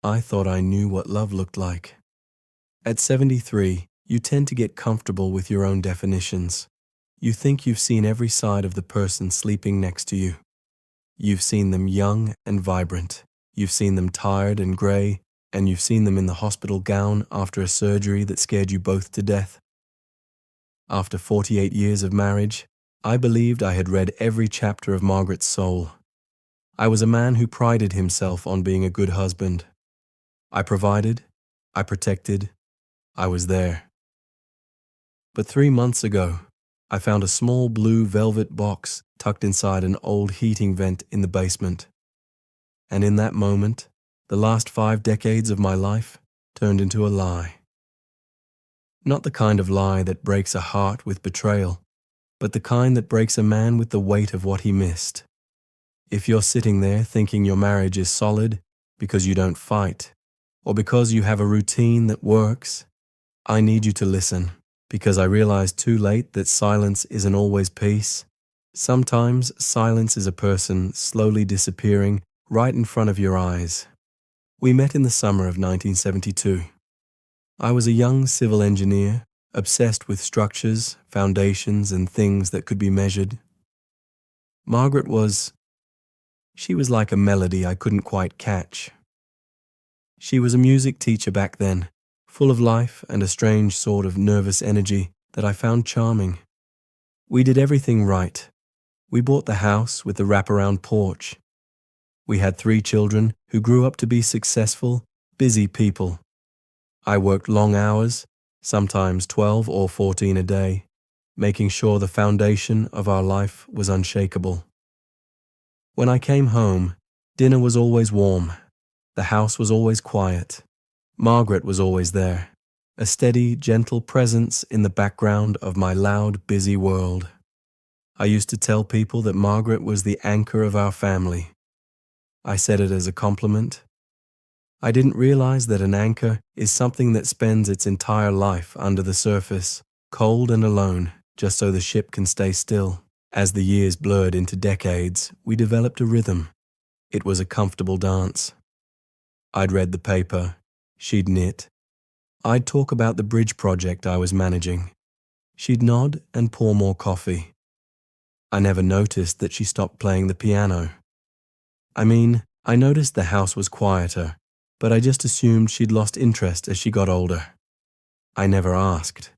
I thought I knew what love looked like. At 73, you tend to get comfortable with your own definitions. You think you've seen every side of the person sleeping next to you. You've seen them young and vibrant. You've seen them tired and grey, and you've seen them in the hospital gown after a surgery that scared you both to death. After 48 years of marriage, I believed I had read every chapter of Margaret's soul. I was a man who prided himself on being a good husband. I provided, I protected, I was there. But 3 months ago, I found a small blue velvet box tucked inside an old heating vent in the basement. And in that moment, the last 5 decades of my life turned into a lie. Not the kind of lie that breaks a heart with betrayal, but the kind that breaks a man with the weight of what he missed. If you're sitting there thinking your marriage is solid because you don't fight, or because you have a routine that works, I need you to listen, because I realized too late that silence isn't always peace. Sometimes silence is a person slowly disappearing right in front of your eyes. We met in the summer of 1972. I was a young civil engineer, obsessed with structures, foundations, and things that could be measured. Margaret she was like a melody I couldn't quite catch. She was a music teacher back then, full of life and a strange sort of nervous energy that I found charming. We did everything right. We bought the house with the wraparound porch. We had 3 children who grew up to be successful, busy people. I worked long hours, sometimes 12 or 14 a day, making sure the foundation of our life was unshakable. When I came home, dinner was always warm. The house was always quiet. Margaret was always there, a steady, gentle presence in the background of my loud, busy world. I used to tell people that Margaret was the anchor of our family. I said it as a compliment. I didn't realize that an anchor is something that spends its entire life under the surface, cold and alone, just so the ship can stay still. As the years blurred into decades, we developed a rhythm. It was a comfortable dance. I'd read the paper. She'd knit. I'd talk about the bridge project I was managing. She'd nod and pour more coffee. I never noticed that she stopped playing the piano. I noticed the house was quieter, but I just assumed she'd lost interest as she got older. I never asked.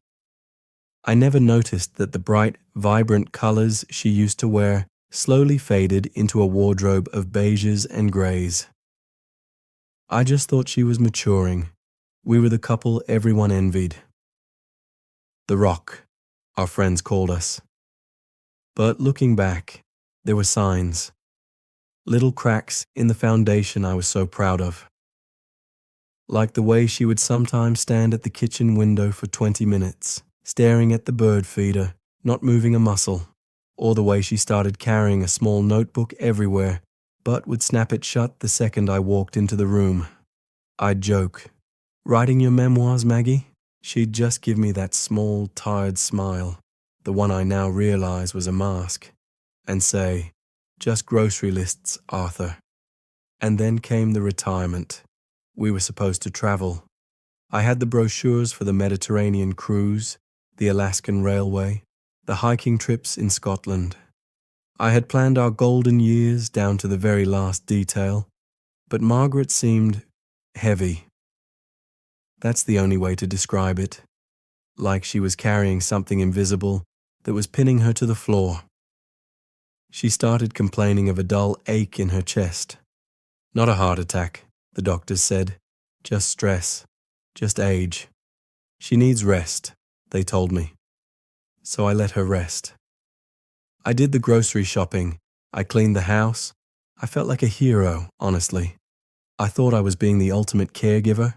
I never noticed that the bright, vibrant colors she used to wear slowly faded into a wardrobe of beiges and grays. I just thought she was maturing. We were the couple everyone envied. The Rock, our friends called us. But looking back, there were signs. Little cracks in the foundation I was so proud of. Like the way she would sometimes stand at the kitchen window for 20 minutes, staring at the bird feeder, not moving a muscle, or the way she started carrying a small notebook everywhere, but would snap it shut the second I walked into the room. I'd joke, "Writing your memoirs, Maggie?" She'd just give me that small, tired smile, the one I now realize was a mask, and say, "Just grocery lists, Arthur." And then came the retirement. We were supposed to travel. I had the brochures for the Mediterranean cruise, the Alaskan Railway, the hiking trips in Scotland. I had planned our golden years down to the very last detail, but Margaret seemed heavy. That's the only way to describe it. Like she was carrying something invisible that was pinning her to the floor. She started complaining of a dull ache in her chest. Not a heart attack, the doctors said. Just stress. Just age. She needs rest, they told me. So I let her rest. I did the grocery shopping. I cleaned the house. I felt like a hero, honestly. I thought I was being the ultimate caregiver.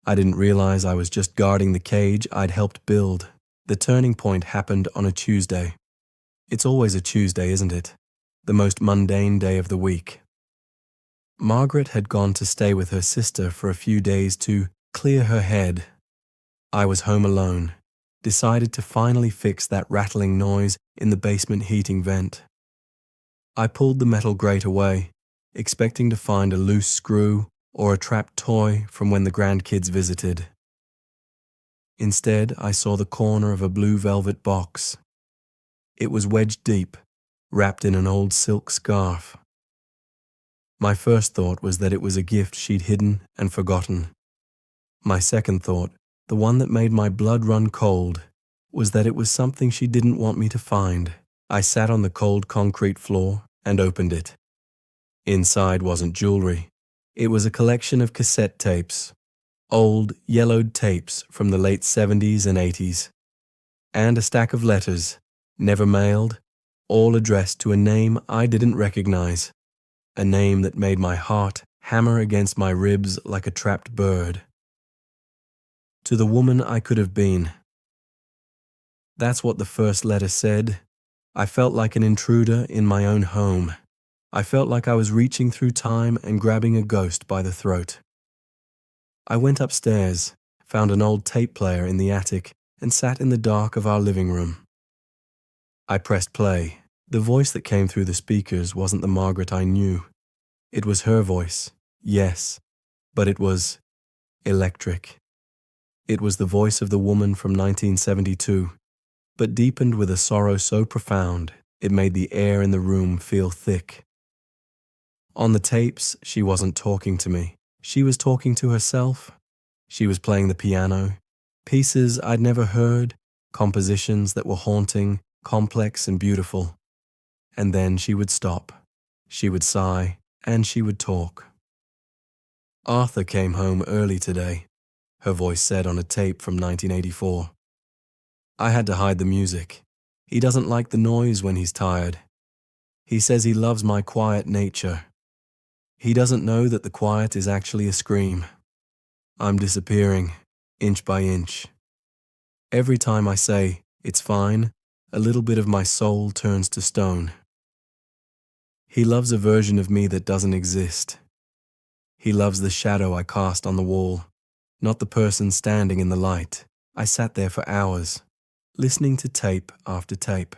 I didn't realize I was just guarding the cage I'd helped build. The turning point happened on a Tuesday. It's always a Tuesday, isn't it? The most mundane day of the week. Margaret had gone to stay with her sister for a few days to clear her head. I was home alone, decided to finally fix that rattling noise in the basement heating vent. I pulled the metal grate away, expecting to find a loose screw or a trapped toy from when the grandkids visited. Instead, I saw the corner of a blue velvet box. It was wedged deep, wrapped in an old silk scarf. My first thought was that it was a gift she'd hidden and forgotten. My second thought, the one that made my blood run cold, was that it was something she didn't want me to find. I sat on the cold concrete floor and opened it. Inside wasn't jewelry. It was a collection of cassette tapes, old, yellowed tapes from the late 70s and 80s, and a stack of letters, never mailed, all addressed to a name I didn't recognize, a name that made my heart hammer against my ribs like a trapped bird. To the woman I could have been. That's what the first letter said. I felt like an intruder in my own home. I felt like I was reaching through time and grabbing a ghost by the throat. I went upstairs, found an old tape player in the attic, and sat in the dark of our living room. I pressed play. The voice that came through the speakers wasn't the Margaret I knew. It was her voice, yes, but it was electric. It was the voice of the woman from 1972, but deepened with a sorrow so profound it made the air in the room feel thick. On the tapes, she wasn't talking to me. She was talking to herself. She was playing the piano, pieces I'd never heard, compositions that were haunting, complex and beautiful. And then she would stop. She would sigh, and she would talk. Arthur came home early today, her voice said on a tape from 1984. I had to hide the music. He doesn't like the noise when he's tired. He says he loves my quiet nature. He doesn't know that the quiet is actually a scream. I'm disappearing, inch by inch. Every time I say, it's fine, a little bit of my soul turns to stone. He loves a version of me that doesn't exist. He loves the shadow I cast on the wall, not the person standing in the light. I sat there for hours, listening to tape after tape.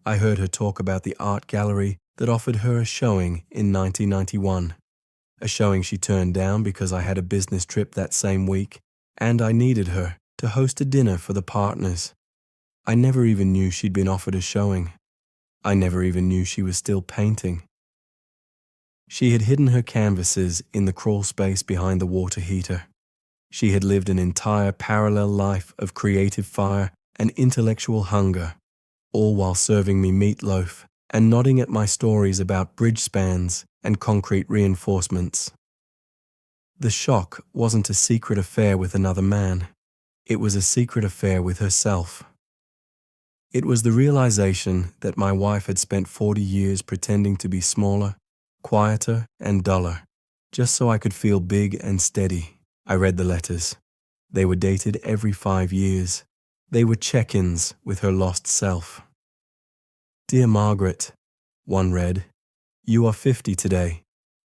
I heard her talk about the art gallery that offered her a showing in 1991, a showing she turned down because I had a business trip that same week, and I needed her to host a dinner for the partners. I never even knew she'd been offered a showing. I never even knew she was still painting. She had hidden her canvases in the crawl space behind the water heater. She had lived an entire parallel life of creative fire and intellectual hunger, all while serving me meatloaf and nodding at my stories about bridge spans and concrete reinforcements. The shock wasn't a secret affair with another man. It was a secret affair with herself. It was the realization that my wife had spent 40 years pretending to be smaller, quieter, and duller, just so I could feel big and steady. I read the letters. They were dated every 5 years. They were check-ins with her lost self. Dear Margaret, one read, you are 50 today.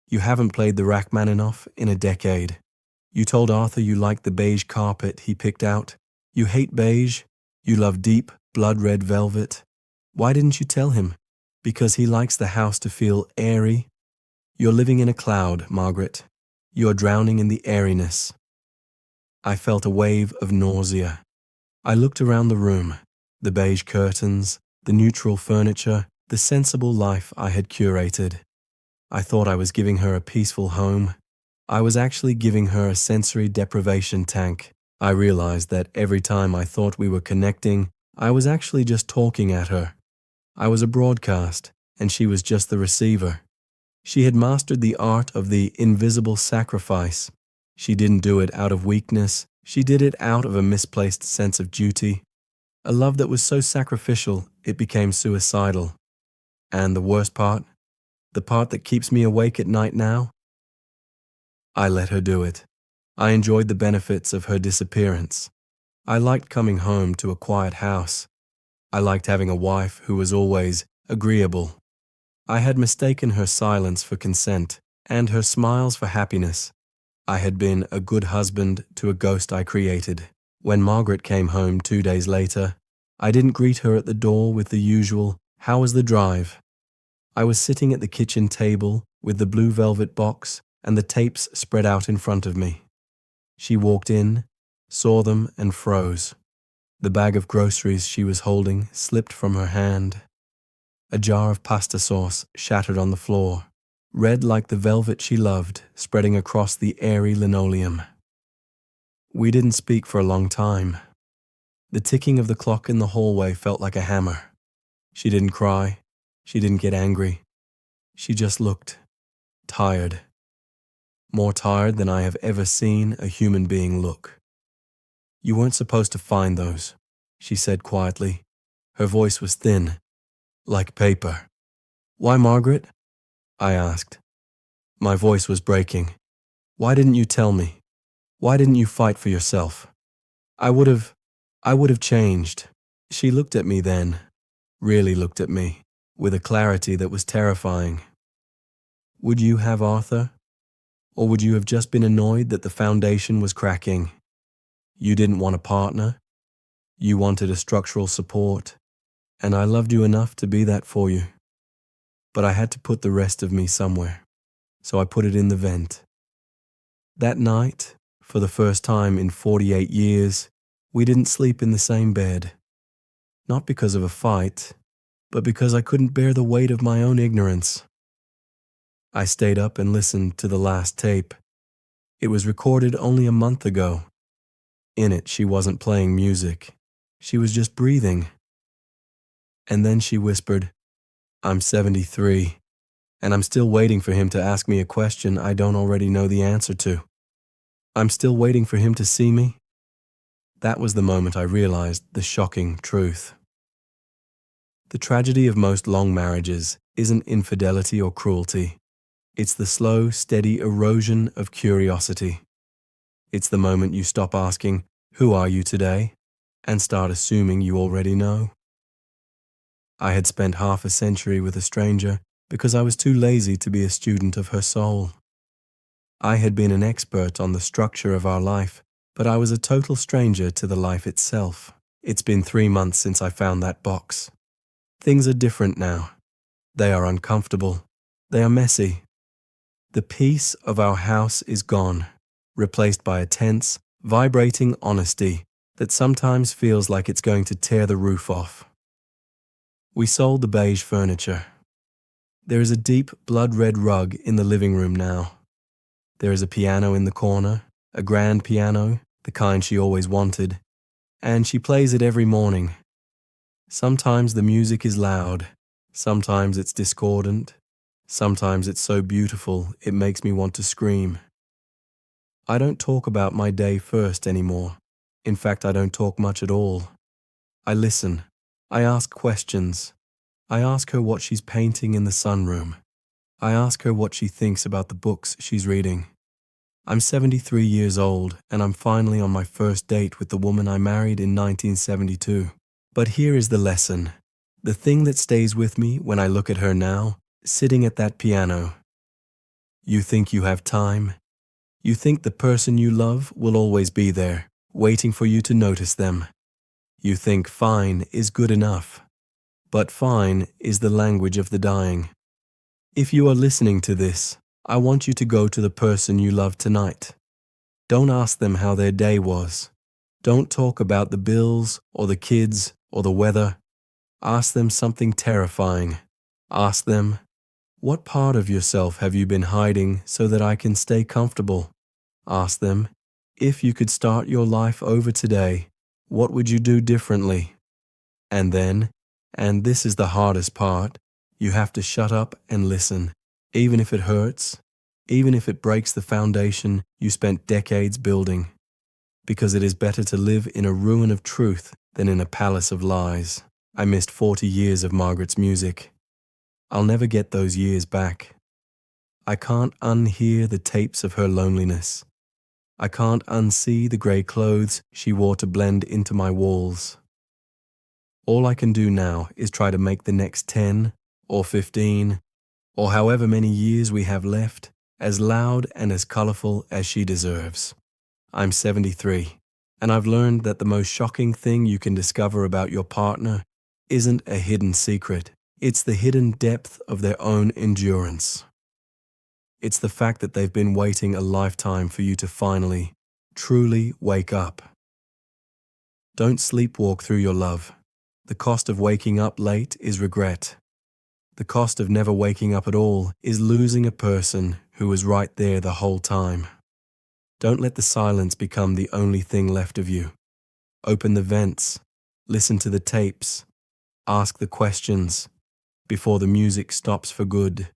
You haven't played the Rachmaninoff in a decade. You told Arthur you liked the beige carpet he picked out. You hate beige. You love deep, blood-red velvet. Why didn't you tell him? Because he likes the house to feel airy. You're living in a cloud, Margaret. You're drowning in the airiness. I felt a wave of nausea. I looked around the room, the beige curtains, the neutral furniture, the sensible life I had curated. I thought I was giving her a peaceful home. I was actually giving her a sensory deprivation tank. I realized that every time I thought we were connecting, I was actually just talking at her. I was a broadcast, and she was just the receiver. She had mastered the art of the invisible sacrifice. She didn't do it out of weakness. She did it out of a misplaced sense of duty. A love that was so sacrificial, it became suicidal. And the worst part, the part that keeps me awake at night now, I let her do it. I enjoyed the benefits of her disappearance. I liked coming home to a quiet house. I liked having a wife who was always agreeable. I had mistaken her silence for consent and her smiles for happiness. I had been a good husband to a ghost I created. When Margaret came home 2 days later, I didn't greet her at the door with the usual, "How was the drive?" I was sitting at the kitchen table with the blue velvet box and the tapes spread out in front of me. She walked in, saw them, and froze. The bag of groceries she was holding slipped from her hand. A jar of pasta sauce shattered on the floor, red like the velvet she loved, spreading across the airy linoleum. We didn't speak for a long time. The ticking of the clock in the hallway felt like a hammer. She didn't cry. She didn't get angry. She just looked tired. More tired than I have ever seen a human being look. "You weren't supposed to find those," she said quietly. Her voice was thin, like paper. "Why, Margaret?" I asked. My voice was breaking. "Why didn't you tell me? Why didn't you fight for yourself? I would have changed." She looked at me then, really looked at me, with a clarity that was terrifying. "Would you have Arthur? Or would you have just been annoyed that the foundation was cracking? You didn't want a partner. You wanted a structural support, and I loved you enough to be that for you. But I had to put the rest of me somewhere, so I put it in the vent." That night, for the first time in 48 years, we didn't sleep in the same bed. Not because of a fight, but because I couldn't bear the weight of my own ignorance. I stayed up and listened to the last tape. It was recorded only a month ago. In it, she wasn't playing music. She was just breathing. And then she whispered, "I'm 73, and I'm still waiting for him to ask me a question I don't already know the answer to. I'm still waiting for him to see me." That was the moment I realized the shocking truth. The tragedy of most long marriages isn't infidelity or cruelty. It's the slow, steady erosion of curiosity. It's the moment you stop asking, "Who are you today?" and start assuming you already know. I had spent half a century with a stranger because I was too lazy to be a student of her soul. I had been an expert on the structure of our life, but I was a total stranger to the life itself. It's been 3 months since I found that box. Things are different now. They are uncomfortable. They are messy. The peace of our house is gone, replaced by a tense, vibrating honesty that sometimes feels like it's going to tear the roof off. We sold the beige furniture. There is a deep blood-red rug in the living room now. There is a piano in the corner, a grand piano, the kind she always wanted, and she plays it every morning. Sometimes the music is loud, sometimes it's discordant, sometimes it's so beautiful it makes me want to scream. I don't talk about my day first anymore. In fact, I don't talk much at all. I listen. I ask questions. I ask her what she's painting in the sunroom. I ask her what she thinks about the books she's reading. I'm 73 years old, and I'm finally on my first date with the woman I married in 1972. But here is the lesson. The thing that stays with me when I look at her now, sitting at that piano. You think you have time. You think the person you love will always be there, waiting for you to notice them. You think fine is good enough. But fine is the language of the dying. If you are listening to this, I want you to go to the person you love tonight. Don't ask them how their day was. Don't talk about the bills or the kids or the weather. Ask them something terrifying. Ask them, "What part of yourself have you been hiding so that I can stay comfortable?" Ask them, "If you could start your life over today, what would you do differently?" And then, and this is the hardest part, you have to shut up and listen, even if it hurts, even if it breaks the foundation you spent decades building. Because it is better to live in a ruin of truth than in a palace of lies. I missed 40 years of Margaret's music. I'll never get those years back. I can't unhear the tapes of her loneliness. I can't unsee the grey clothes she wore to blend into my walls. All I can do now is try to make the next 10 or 15 or however many years we have left as loud and as colourful as she deserves. I'm 73, and I've learned that the most shocking thing you can discover about your partner isn't a hidden secret. It's the hidden depth of their own endurance. It's the fact that they've been waiting a lifetime for you to finally, truly wake up. Don't sleepwalk through your love. The cost of waking up late is regret. The cost of never waking up at all is losing a person who was right there the whole time. Don't let the silence become the only thing left of you. Open the vents, listen to the tapes, ask the questions before the music stops for good.